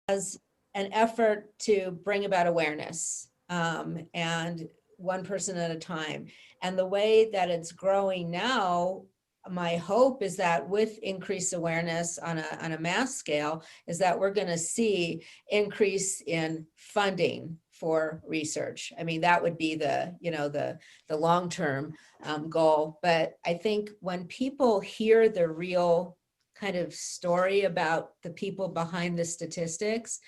as an effort to bring about awareness, and one person at a time. And the way that it's growing now, my hope is that with increased awareness on a mass scale, is that we're going to see increase in funding for research. I mean, that would be the, the long-term goal. But I think when people hear the real kind of story about the people behind the statistics,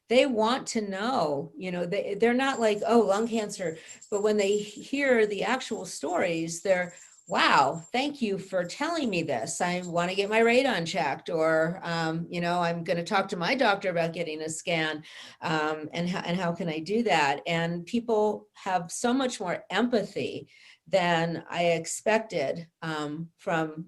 they want to know, they're not like, oh, lung cancer, but when they hear the actual stories, they're, wow, thank you for telling me this. I want to get my radon checked, or, I'm going to talk to my doctor about getting a scan, and how can I do that? And people have so much more empathy than I expected, from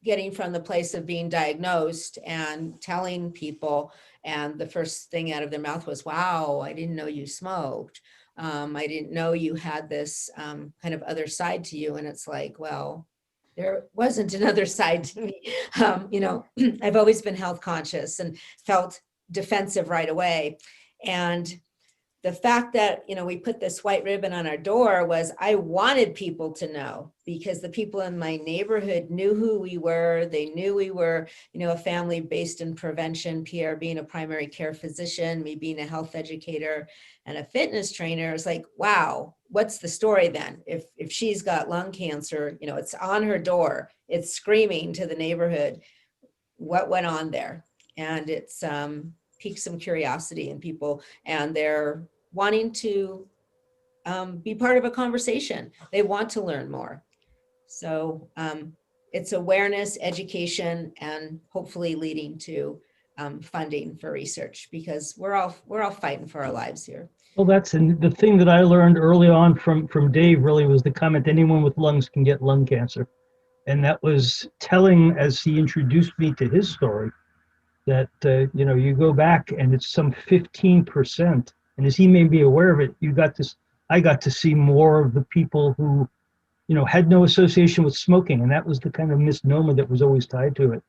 getting from the place of being diagnosed and telling people, and the first thing out of their mouth was, wow, I didn't know you smoked. I didn't know you had this kind of other side to you. And it's like, well, there wasn't another side to me. I've always been health conscious and felt defensive right away. And the fact that, we put this white ribbon on our door was, I wanted people to know, because the people in my neighborhood knew who we were. They knew we were, a family based in prevention, Pierre being a primary care physician, me being a health educator and a fitness trainer. It's like, wow, what's the story then? If she's got lung cancer, it's on her door, it's screaming to the neighborhood, what went on there? And it's piqued some curiosity in people, and they're wanting to be part of a conversation. They want to learn more. So it's awareness, education, and hopefully leading to funding for research, because we're all fighting for our lives here. Well, that's the thing that I learned early on from Dave really was the comment, anyone with lungs can get lung cancer. And that was telling as he introduced me to his story, that, you go back and it's some 15%. And as he may be aware of it, I got to see more of the people who, had no association with smoking. And that was the kind of misnomer that was always tied to it,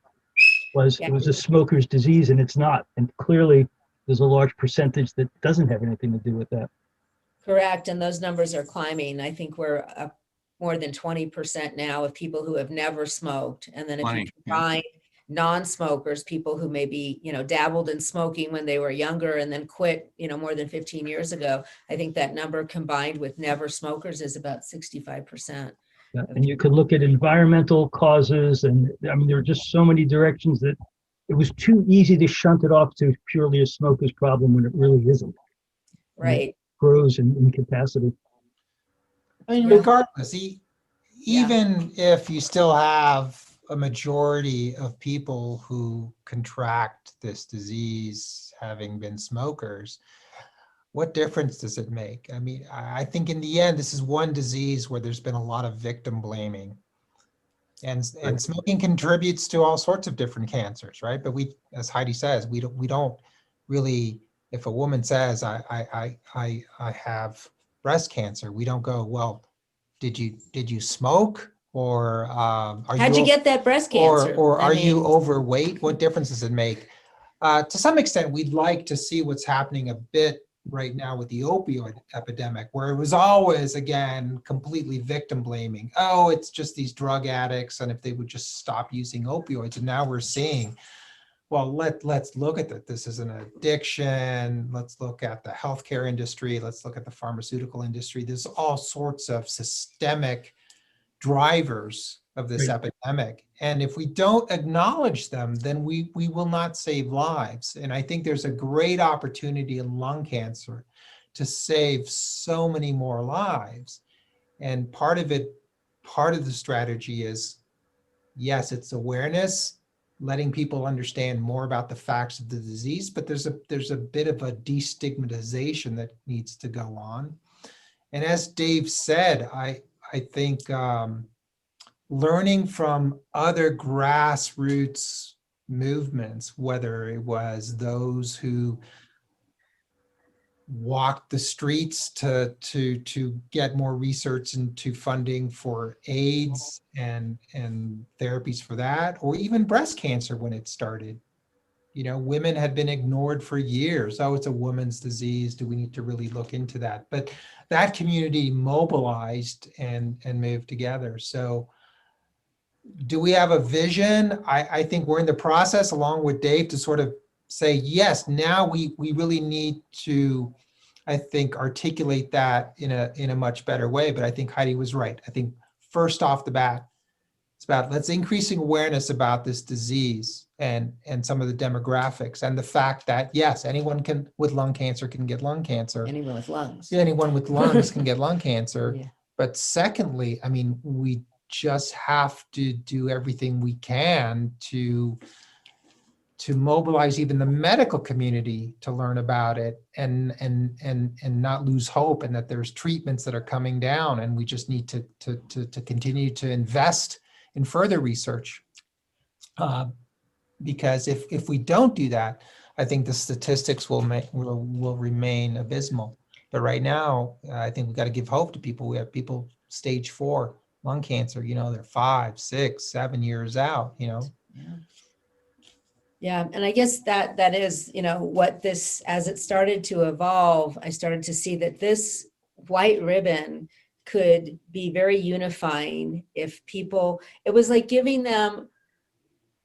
was Yeah. it was a smoker's disease, and it's not. And clearly there's a large percentage that doesn't have anything to do with that. Correct. And those numbers are climbing. I think we're up more than 20% now of people who have never smoked. And then if you combine non-smokers, people who maybe, dabbled in smoking when they were younger and then quit, more than 15 years ago, I think that number combined with never smokers is about 65%. Yeah, and you could look at environmental causes, and I mean, there are just so many directions that it was too easy to shunt it off to purely a smoker's problem when it really isn't. Right. It grows in capacity. I mean, Yeah. regardless, even if you still have a majority of people who contract this disease having been smokers, what difference does it make? I mean, I think in the end, this is one disease where there's been a lot of victim blaming. And smoking contributes to all sorts of different cancers, right? But we, as Heidi says, we don't really, if a woman says, I have breast cancer, we don't go, well, did you smoke, or How'd you get that breast cancer? or are you overweight? What difference does it make? To some extent, we'd like to see what's happening a bit right now with the opioid epidemic, where it was always, again, completely victim blaming. Oh, it's just these drug addicts, and if they would just stop using opioids. And now we're seeing, well, let's look at that. This is an addiction. Let's look at the healthcare industry. Let's look at the pharmaceutical industry. There's all sorts of systemic drivers of this epidemic. And if we don't acknowledge them, then we will not save lives. And I think there's a great opportunity in lung cancer to save so many more lives. And part of the strategy is, yes, it's awareness, letting people understand more about the facts of the disease, but there's a bit of a destigmatization that needs to go on. And as Dave said, I think learning from other grassroots movements, whether it was those who walked the streets to get more research into funding for AIDS and therapies for that, or even breast cancer when it started. You know, women had been ignored for years. Oh, it's a woman's disease. Do we need to really look into that? But that community mobilized and moved together. So do we have a vision? I think we're in the process, along with Dave, to sort of say, yes, now we really need to, I think, articulate that in a much better way. But I think Heidi was right. I think first off the bat, it's about let's increasing awareness about this disease and some of the demographics and the fact that, yes, anyone with lung cancer can get lung cancer. Anyone with lungs. Anyone with lungs can get lung cancer. Yeah. But secondly, I mean, we just have to do everything we can to mobilize even the medical community to learn about it and not lose hope, and that there's treatments that are coming down, and we just need to continue to invest in further research. Because if we don't do that, I think the statistics will remain abysmal. But right now, I think we've got to give hope to people. We have people stage 4 lung cancer, you know, they're 5, 6, 7 years out, you know. Yeah. Yeah, and I guess that is, you know, what this, as it started to evolve, I started to see that this white ribbon could be very unifying if people, it was like giving them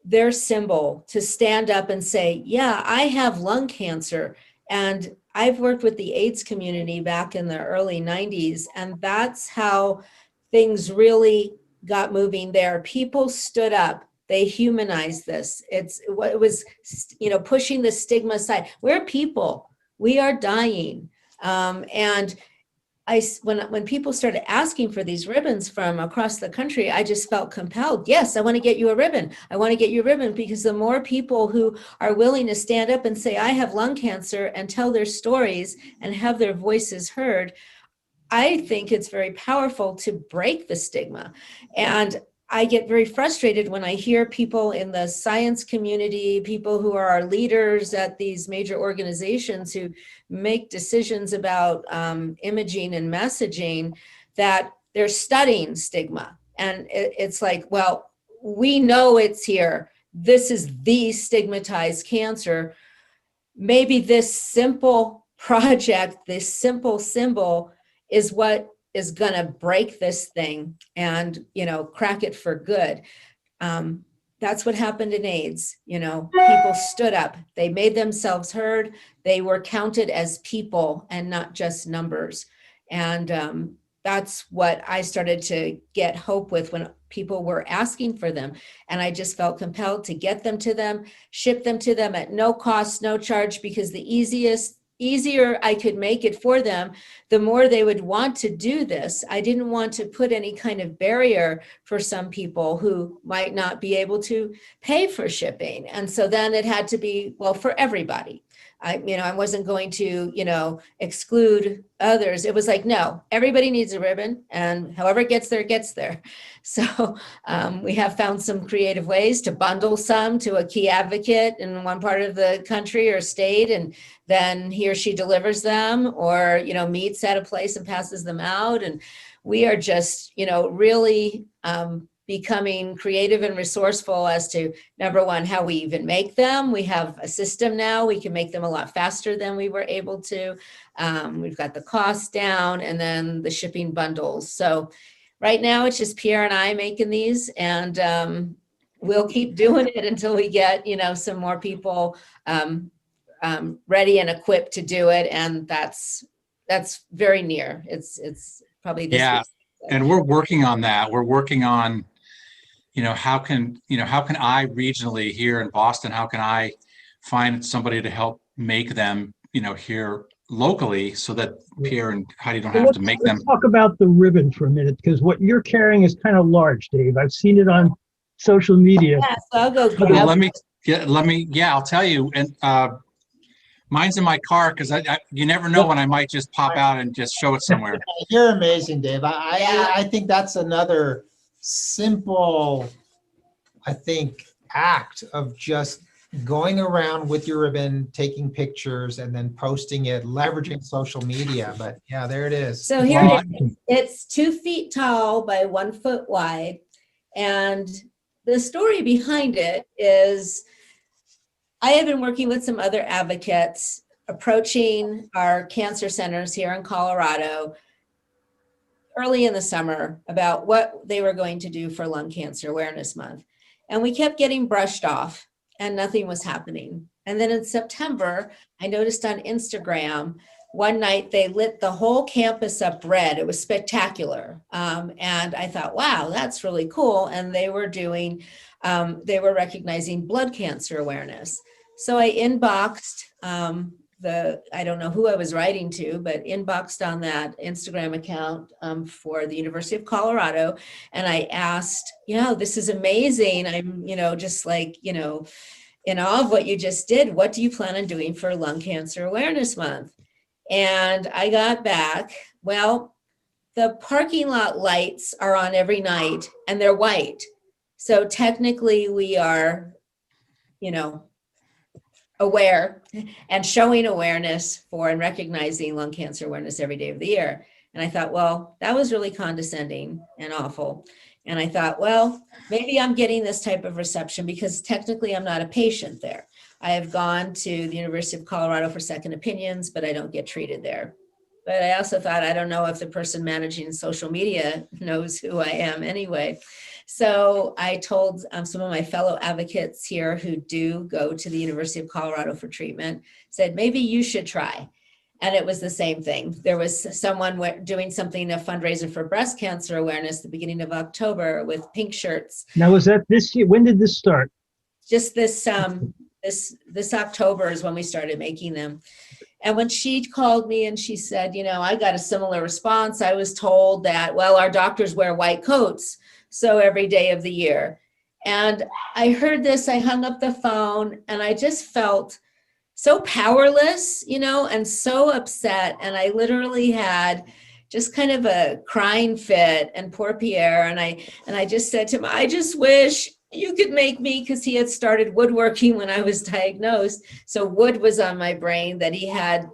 their symbol to stand up and say, yeah, I have lung cancer. And I've worked with the AIDS community back in the early 90s, and that's how things really got moving there. People stood up. They humanized this. It was, you know, pushing the stigma aside. We're people. We are dying. And when people started asking for these ribbons from across the country, I just felt compelled. Yes, I want to get you a ribbon. I want to get you a ribbon, because the more people who are willing to stand up and say, I have lung cancer, and tell their stories and have their voices heard, I think it's very powerful to break the stigma. And I get very frustrated when I hear people in the science community, people who are our leaders at these major organizations who make decisions about imaging and messaging, that they're studying stigma. And it's like, well, we know it's here. This is the stigmatized cancer. Maybe this simple project, this simple symbol is what is going to break this thing and, you know, crack it for good. That's what happened in AIDS. You know, people stood up, they made themselves heard, they were counted as people and not just numbers. And that's what I started to get hope with when people were asking for them. And I just felt compelled to get them to them, ship them to them at no cost, no charge, because the easier I could make it for them, the more they would want to do this. I didn't want to put any kind of barrier for some people who might not be able to pay for shipping. And so then it had to be, well, for everybody. I wasn't going to, exclude others. It was like, no, everybody needs a ribbon, and however it gets there, it gets there. So we have found some creative ways to bundle some to a key advocate in one part of the country or state, and then he or she delivers them, or, meets at a place and passes them out. And we are just, really becoming creative and resourceful as to, number one, how we even make them. We have a system now. We can make them a lot faster than we were able to. We've got the cost down, and then the shipping bundles. So right now it's just Pierre and I making these, and we'll keep doing it until we get, some more people ready and equipped to do it. And that's very near. It's probably this Yeah. week. And we're working on that. We're working on, how can I regionally here in Boston, how can I find somebody to help make them, here locally, so that Pierre and Heidi don't have to make them. Let's talk about the ribbon for a minute, because what you're carrying is kind of large, Dave. I've seen it on social media. Yeah, so I'll go grab Well, I'll tell you. And mine's in my car, because you never know when I might just pop out and just show it somewhere. You're amazing, Dave. Yeah. I think that's another simple, I think, act of just going around with your ribbon, taking pictures, and then posting it, leveraging social media. But yeah, there it is. So here it is. It's 2 feet tall by 1 foot wide. And the story behind it is I have been working with some other advocates, approaching our cancer centers here in Colorado early in the summer about what they were going to do for Lung Cancer Awareness Month. And we kept getting brushed off and nothing was happening. And then in September, I noticed on Instagram, one night they lit the whole campus up red. It was spectacular. And I thought, wow, that's really cool. And they were recognizing blood cancer awareness. So I inboxed I don't know who I was writing to, but inboxed on that Instagram account for the University of Colorado. And I asked, this is amazing. I'm, just like, in awe of what you just did. What do you plan on doing for Lung Cancer Awareness Month? And I got back, well, the parking lot lights are on every night and they're white. So technically we are, aware and showing awareness for and recognizing lung cancer awareness every day of the year. And I thought, well, that was really condescending and awful. And I thought, well, maybe I'm getting this type of reception because technically I'm not a patient there. I have gone to the University of Colorado for second opinions, but I don't get treated there. But I also thought, I don't know if the person managing social media knows who I am anyway. So I told some of my fellow advocates here who do go to the University of Colorado for treatment, said, maybe you should try. And it was the same thing. There was someone doing something, a fundraiser for breast cancer awareness at the beginning of October with pink shirts. Now, was that this year? When did this start? Just this October is when we started making them. And when she called me and she said, I got a similar response. I was told that, well, our doctors wear white coats, so every day of the year. And I heard this, I hung up the phone, and I just felt so powerless, and so upset. And I literally had just kind of a crying fit, and poor Pierre. And I just said to him, I just wish you could make me, because he had started woodworking when I was diagnosed. So wood was on my brain, that he had,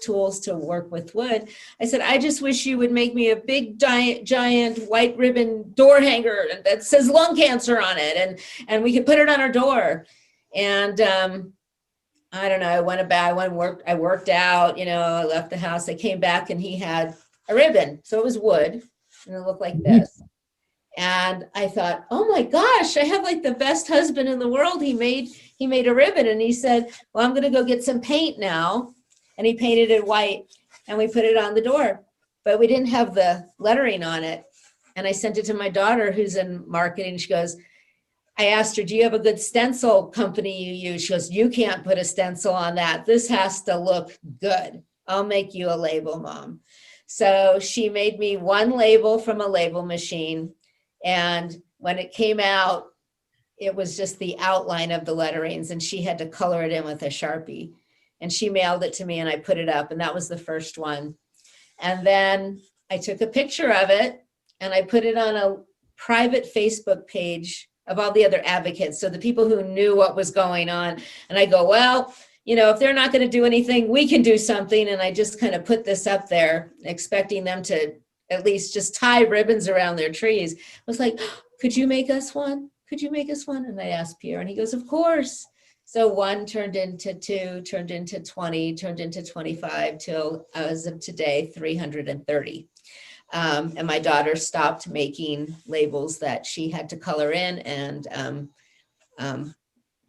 tools to work with wood. I said, I just wish you would make me a big giant white ribbon door hanger that says lung cancer on it. And we could put it on our door. And I don't know, I worked out, I left the house, I came back and he had a ribbon. So it was wood and it looked like this. And I thought, oh my gosh, I have like the best husband in the world. He made a ribbon, and he said, well, I'm going to go get some paint now. And he painted it white and we put it on the door, but we didn't have the lettering on it. And I sent it to my daughter who's in marketing. She goes, I asked her, do you have a good stencil company you use? She goes, you can't put a stencil on that. This has to look good. I'll make you a label, Mom. So she made me one label from a label machine. And when it came out, it was just the outline of the letterings, and she had to color it in with a Sharpie. And she mailed it to me and I put it up, and that was the first one. And then I took a picture of it and I put it on a private Facebook page of all the other advocates. So the people who knew what was going on. And I go, well, if they're not going to do anything, we can do something. And I just kind of put this up there, expecting them to at least just tie ribbons around their trees. I was like, could you make us one? Could you make us one? And I asked Pierre, and he goes, of course. So one turned into 2, turned into 20, turned into 25, till as of today, 330. And my daughter stopped making labels that she had to color in, and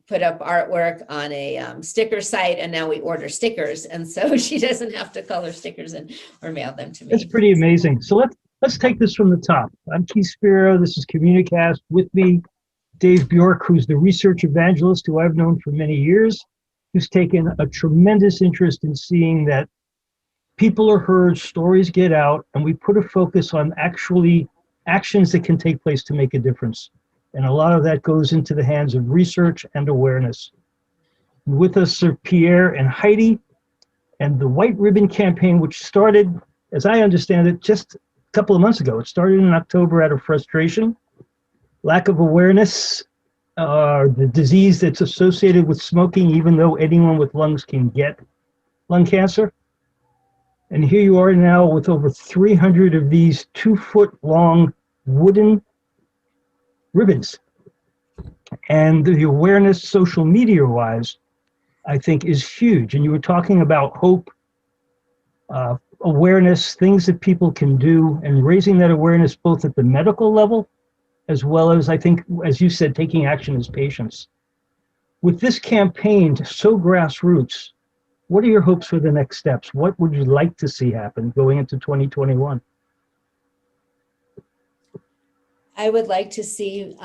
put up artwork on a sticker site, and now we order stickers, and so she doesn't have to color stickers in or mail them to me. That's pretty amazing. So let's take this from the top. I'm Keith Spiro. This is Communicast. With me, Dave Bjork, who's the research evangelist who I've known for many years, who's taken a tremendous interest in seeing that people are heard, stories get out, and we put a focus on actually actions that can take place to make a difference. And a lot of that goes into the hands of research and awareness. With us are Pierre and Heidi, and the White Ribbon Campaign, which started, as I understand it, just a couple of months ago. It started in October out of frustration, lack of awareness, the disease that's associated with smoking, even though anyone with lungs can get lung cancer. And here you are now with over 300 of these 2-foot-long wooden ribbons. And the awareness social media-wise I think is huge. And you were talking about hope, awareness, things that people can do, and raising that awareness both at the medical level, as well as, I think, as you said, taking action as patients. With this campaign so grassroots, what are your hopes for the next steps? What would you like to see happen going into 2021? I would like to see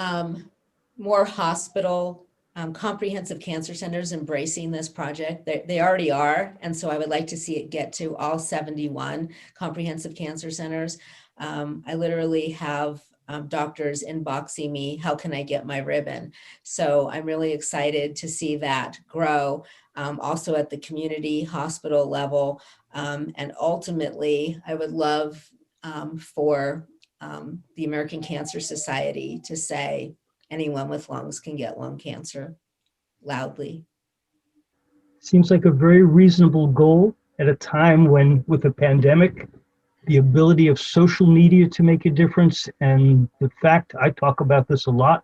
more hospital comprehensive cancer centers embracing this project. They already are. And so I would like to see it get to all 71 comprehensive cancer centers. I literally have doctors inboxing me, how can I get my ribbon? So I'm really excited to see that grow, also at the community hospital level. And ultimately, I would love for the American Cancer Society to say anyone with lungs can get lung cancer loudly. Seems like a very reasonable goal at a time when, with a pandemic, the ability of social media to make a difference, and the fact, I talk about this a lot,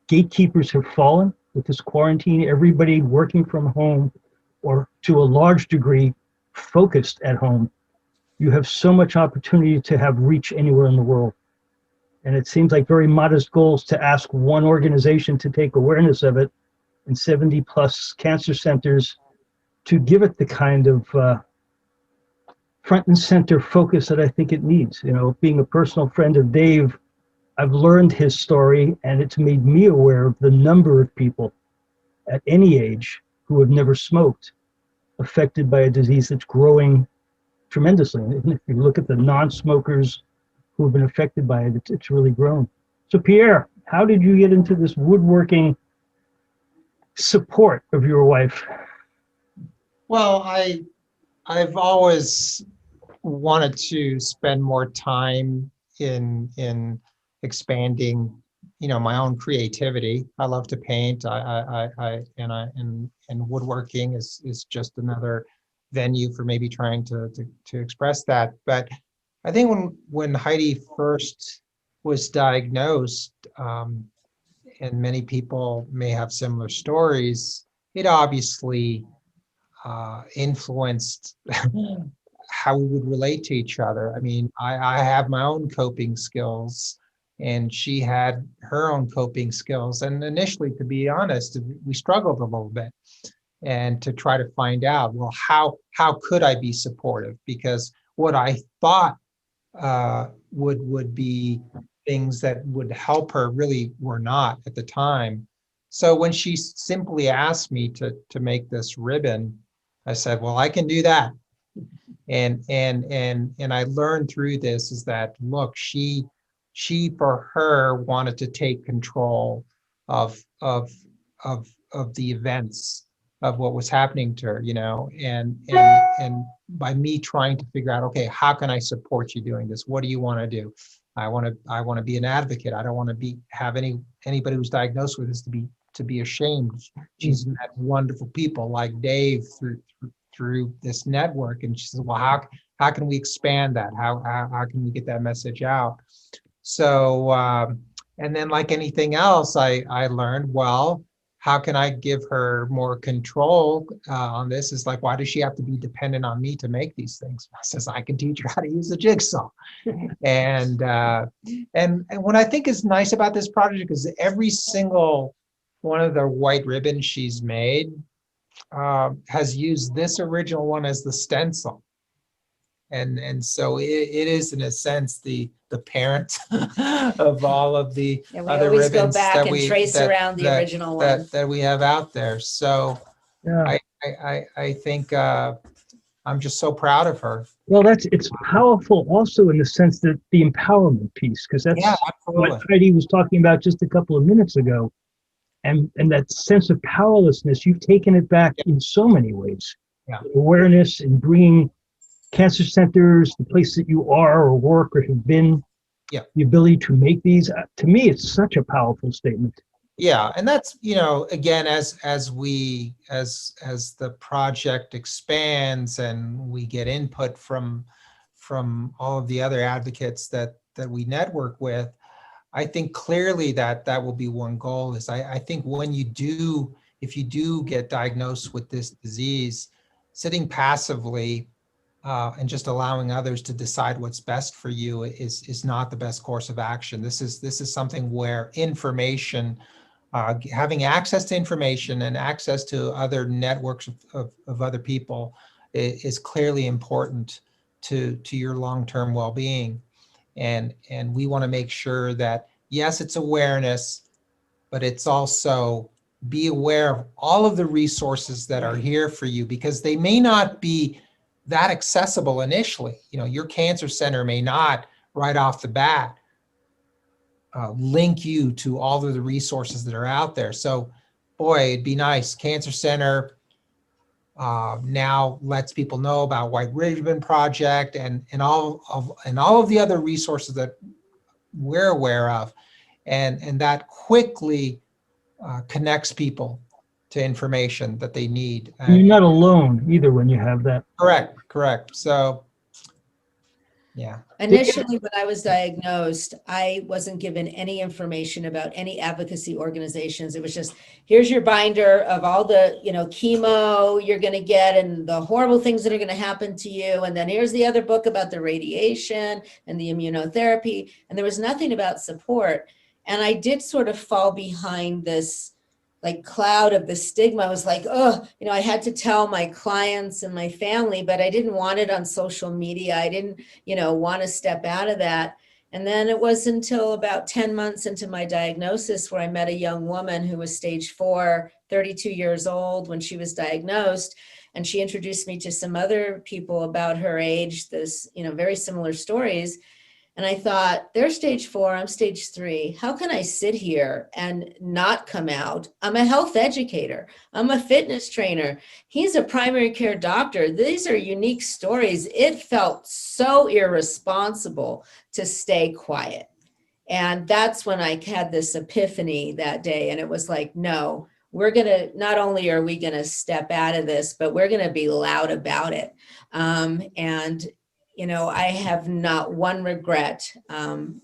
gatekeepers have fallen with this quarantine, everybody working from home, or to a large degree, focused at home. You have so much opportunity to have reach anywhere in the world. And it seems like very modest goals to ask one organization to take awareness of it and 70 plus cancer centers to give it the kind of front and center focus that I think it needs. You know, being a personal friend of Dave, I've learned his story, and it's made me aware of the number of people at any age who have never smoked affected by a disease that's growing tremendously. And if you look at the non-smokers who have been affected by it, it's really grown. So Pierre, how did you get into this woodworking support of your wife? Well, I've always wanted to spend more time in expanding, my own creativity. I love to paint. And woodworking is just another venue for maybe trying to express that. But I think when Heidi first was diagnosed, and many people may have similar stories, it obviously influenced how we would relate to each other. I mean, I have my own coping skills, and she had her own coping skills. And initially, to be honest, we struggled a little bit, and to try to find out, well, how could I be supportive? Because what I thought would be things that would help her really were not at the time. So when she simply asked me to make this ribbon, I said, well, I can do that. And I learned through this is that, look, she for her wanted to take control of the events of what was happening to her, and by me trying to figure out, okay, how can I support you doing this? What do you want to do? I want to be an advocate. I don't want to have anybody who's diagnosed with this to be ashamed. She's met wonderful people like Dave through this network, and she says, well, how can we expand that? How can we get that message out? So and then, like anything else, I learned, well, how can I give her more control on this? Is like, why does she have to be dependent on me to make these things? I says, I can teach her how to use a jigsaw. And what I think is nice about this project is every single one of the white ribbons she's made has used this original one as the stencil. And so it is, in a sense, the parent of all of the other ribbons go back that and we trace around the original one that we have out there. So Yeah. I think I'm just so proud of her. Well, it's powerful also in the sense that the empowerment piece, because that's what Heidi was talking about just a couple of minutes ago. And that sense of powerlessness, you've taken it back in so many ways. Yeah. Awareness and bringing cancer centers, the place that you are or work or have been, the ability to make these, to me, it's such a powerful statement. Yeah, and that's, again, as the project expands and we get input from all of the other advocates that we network with, I think clearly that will be one goal. Is I think when you do if you do get diagnosed with this disease, sitting passively and just allowing others to decide what's best for you is not the best course of action. This is something where information, having access to information and access to other networks of other people is clearly important to your long-term well-being. And we want to make sure that, yes, it's awareness, but it's also be aware of all of the resources that are here for you, because they may not be that accessible initially. You know, your cancer center may not right off the bat link you to all of the resources that are out there. So, boy, it'd be nice. Cancer Center now lets people know about White Ribbon Project and all of the other resources that we're aware of, and that quickly connects people to information that they need. And you're not alone either when you have that. Correct. So, yeah. Initially, when I was diagnosed, I wasn't given any information about any advocacy organizations. It was just, here's your binder of all the, chemo you're going to get and the horrible things that are going to happen to you. And then here's the other book about the radiation and the immunotherapy. And there was nothing about support. And I did sort of fall behind this cloud of the stigma. I was like, oh, I had to tell my clients and my family, but I didn't want it on social media. I didn't, want to step out of that. And then it wasn't until about 10 months into my diagnosis where I met a young woman who was stage 4, 32 years old when she was diagnosed. And she introduced me to some other people about her age, this, very similar stories. And I thought, they're stage 4, I'm stage 3. How can I sit here and not come out? I'm a health educator. I'm a fitness trainer. He's a primary care doctor. These are unique stories. It felt so irresponsible to stay quiet. And that's when I had this epiphany that day. And it was like, no, we're going to, not only are we going to step out of this, but we're going to be loud about it. I have not one regret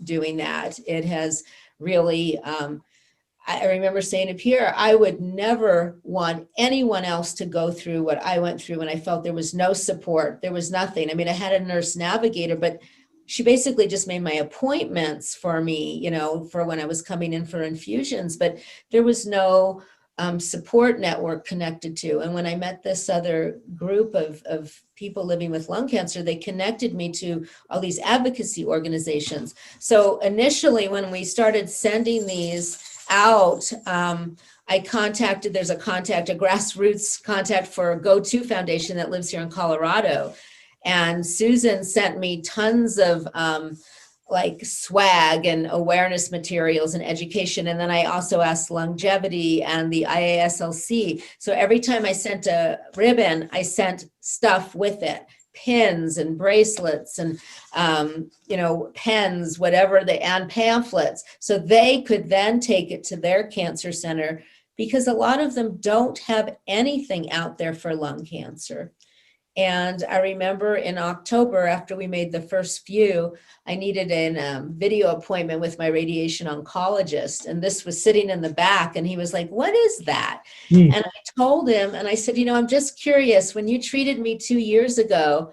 doing that. It has really, I remember saying to Pierre, I would never want anyone else to go through what I went through when I felt there was no support. There was nothing. I mean, I had a nurse navigator, but she basically just made my appointments for me, for when I was coming in for infusions, but there was no support network connected to. And when I met this other group of people living with lung cancer, they connected me to all these advocacy organizations. So initially, when we started sending these out, there's a grassroots contact for Go2 Foundation that lives here in Colorado. And Susan sent me tons of swag and awareness materials and education. And then I also asked Longevity and the IASLC. So every time I sent a ribbon, I sent stuff with it, pins and bracelets and, pens, and pamphlets. So they could then take it to their cancer center, because a lot of them don't have anything out there for lung cancer. And I remember in October, after we made the first few, I needed a video appointment with my radiation oncologist. And this was sitting in the back. And he was like, what is that? And I told him, and I said, I'm just curious. When you treated me 2 years ago,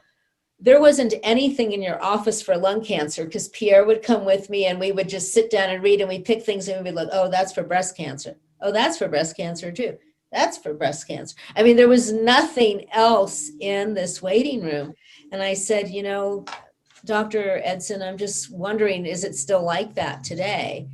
there wasn't anything in your office for lung cancer, because Pierre would come with me and we would just sit down and read, and we'd pick things and we'd be like, oh, that's for breast cancer. Oh, that's for breast cancer too. That's for breast cancer. I mean, there was nothing else in this waiting room. And I said, Dr. Edson, I'm just wondering, is it still like that today?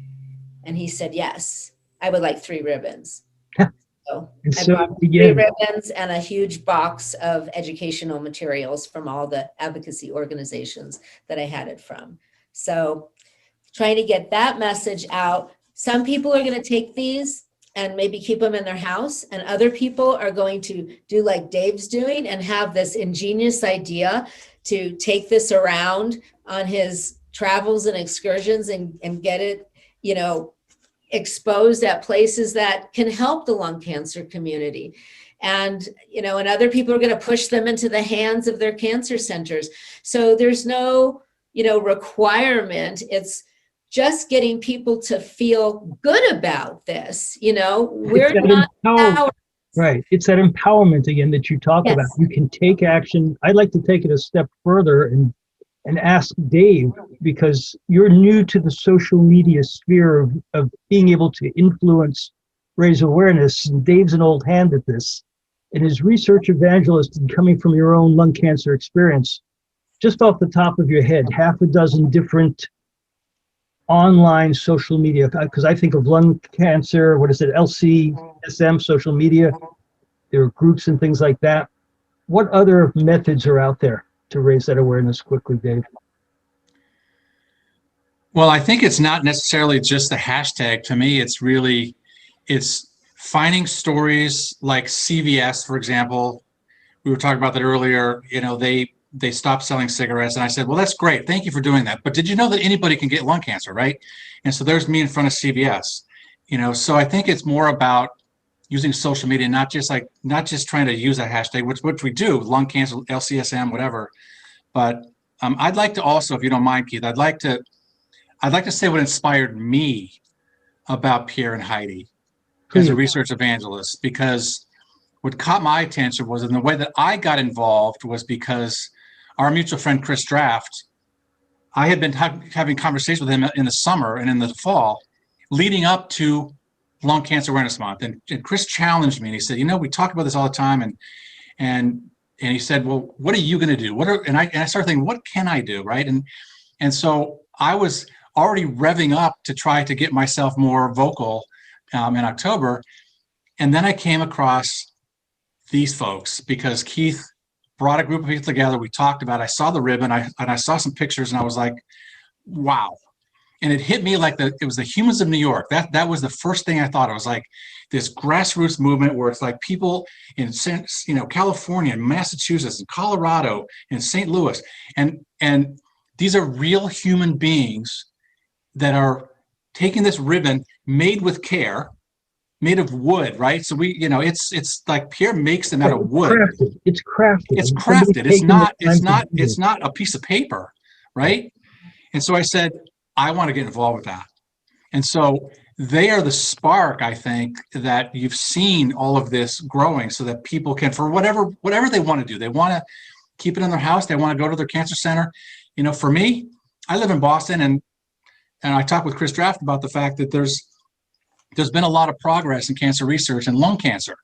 And he said, yes, I would like 3 ribbons. So I bought 3 ribbons and a huge box of educational materials from all the advocacy organizations that I had it from. So trying to get that message out. Some people are going to take these and maybe keep them in their house. And other people are going to do like Dave's doing and have this ingenious idea to take this around on his travels and excursions and get it, exposed at places that can help the lung cancer community. And, and other people are going to push them into the hands of their cancer centers. So there's no, requirement. It's just getting people to feel good about this. We're not power Right. It's that empowerment again that you talk about. Yes. You can take action. I'd like to take it a step further and ask Dave, because you're new to the social media sphere of being able to influence, raise awareness. And Dave's an old hand at this. And as research evangelist and coming from your own lung cancer experience, just off the top of your head, half a dozen different online social media, because I think of lung cancer, what is it, LCSM, social media, there are groups and things like that. What other methods are out there to raise that awareness quickly, Dave? Well, I think it's not necessarily just the hashtag. To me, it's finding stories like CVS, for example. We were talking about that earlier. You know, they stopped selling cigarettes, and I said, well, that's great. Thank you for doing that. But did you know that anybody can get lung cancer, right? And so there's me in front of CVS. You know, so I think it's more about using social media, not just trying to use a hashtag, which we do, lung cancer, LCSM, whatever. But I'd like to also, if you don't mind, Keith, I'd like to say what inspired me about Pierre and Heidi as a research evangelist, because what caught my attention was, in the way that I got involved was because our mutual friend, Chris Draft, I had been having conversations with him in the summer and in the fall leading up to Lung Cancer Awareness Month. And Chris challenged me and he said, you know, we talk about this all the time. And he said, well, what are you going to do? And I started thinking, what can I do? Right. And so I was already revving up to try to get myself more vocal in October. And then I came across these folks because Keith brought a group of people together. We talked about it. I saw the ribbon, and I saw some pictures, and I was like, wow. And it hit me like it was the Humans of New York. That was the first thing I thought. It was like this grassroots movement where it's like people in, you know, California, and Massachusetts, and Colorado, and St. Louis, and these are real human beings that are taking this ribbon made with care, made of wood, right? So we, you know, it's like Pierre makes them out of wood. It's crafted. It's crafted. It's not a piece of paper, right? And so I said, I want to get involved with that. And so they are the spark, I think, that you've seen all of this growing, so that people can, for whatever they want to do, they want to keep it in their house, they want to go to their cancer center. You know, for me, I live in Boston, and I talked with Chris Draft about the fact that there's been a lot of progress in cancer research and lung cancer.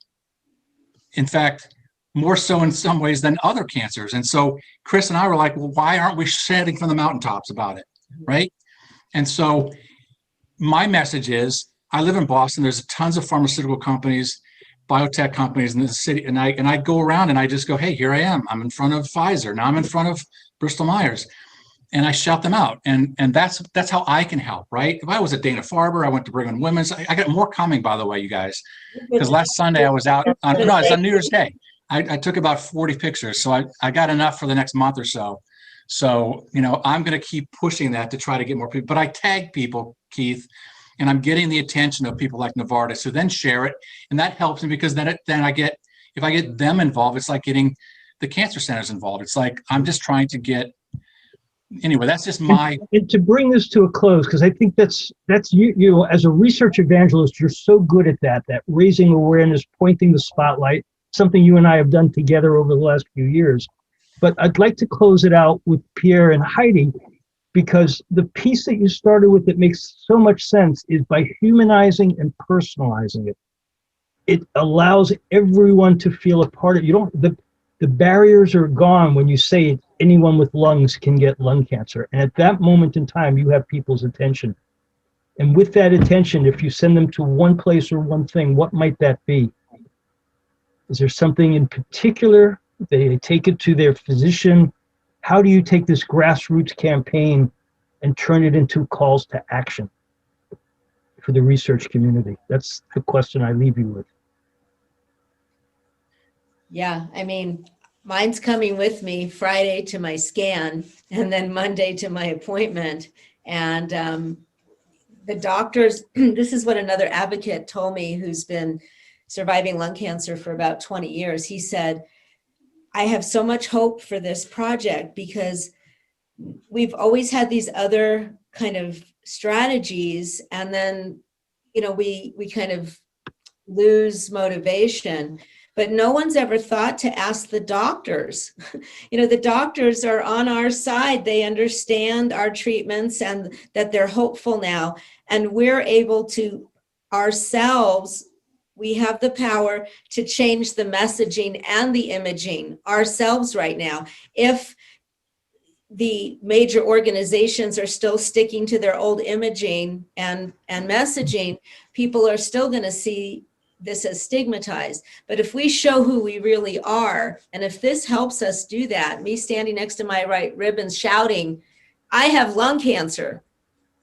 In fact, more so in some ways than other cancers. And so Chris and I were like, well, why aren't we shouting from the mountaintops about it, right? And so my message is, I live in Boston. There's tons of pharmaceutical companies, biotech companies in the city. And I go around and I just go, hey, here I am. I'm in front of Pfizer. Now I'm in front of Bristol Myers. And I shout them out. And that's how I can help, right? If I was at Dana-Farber, I went to Brigham and Women's. I got more coming, by the way, you guys. Because last Sunday I was out on New Year's Day. I took about 40 pictures. So I got enough for the next month or so. So, you know, I'm going to keep pushing that to try to get more people. But I tag people, Keith, and I'm getting the attention of people like Novartis who then share it. And that helps me, because then I get, if I get them involved, it's like getting the cancer centers involved. It's like, I'm just trying to get, anyway, that's just my. And to bring this to a close, because I think that's you know, as a research evangelist, you're so good at that raising awareness, pointing the spotlight, something you and I have done together over the last few years. But I'd like to close it out with Pierre and Heidi, because the piece that you started with that makes so much sense is by humanizing and personalizing it. It allows everyone to feel a part of it. You don't, the barriers are gone when you say anyone with lungs can get lung cancer. And at that moment in time, you have people's attention. And with that attention, if you send them to one place or one thing, what might that be? Is there something in particular? They take it to their physician. How do you take this grassroots campaign and turn it into calls to action for the research community? That's the question I leave you with. Yeah, I mean, mine's coming with me Friday to my scan and then Monday to my appointment. And the doctors, this is what another advocate told me who's been surviving lung cancer for about 20 years. He said, I have so much hope for this project because we've always had these other kind of strategies. And then, you know, we kind of lose motivation. But no one's ever thought to ask the doctors. The doctors are on our side. They understand our treatments and that they're hopeful now. And we're able to ourselves, we have the power to change the messaging and the imaging ourselves right now. If the major organizations are still sticking to their old imaging and messaging, people are still going to see this as stigmatized. But if we show who we really are, and if this helps us do that, me standing next to my right ribbons shouting, I have lung cancer,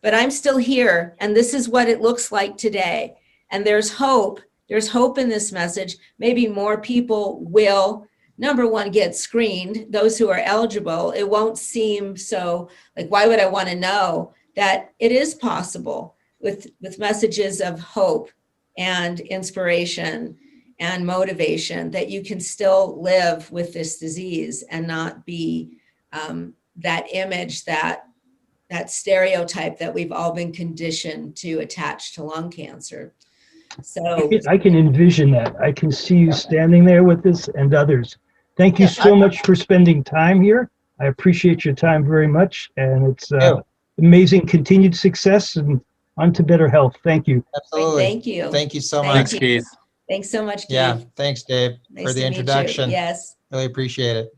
but I'm still here, and this is what it looks like today. And there's hope. There's hope in this message. Maybe more people will, number one, get screened, those who are eligible. It won't seem so like, why would I want to know that it is possible with messages of hope and inspiration and motivation, that you can still live with this disease and not be that image, that stereotype that we've all been conditioned to attach to lung cancer. So I can envision that. I can see you standing there with this and others. Thank you so much for spending time here. I appreciate your time very much, and it's amazing continued success and on to better health. Thank you. Absolutely. Thank you. Thank you so Thank much. Thanks, you. Keith. Thanks so much, Keith. Yeah, thanks, Dave, Nice for the to meet you. introduction. Yes. Really appreciate it.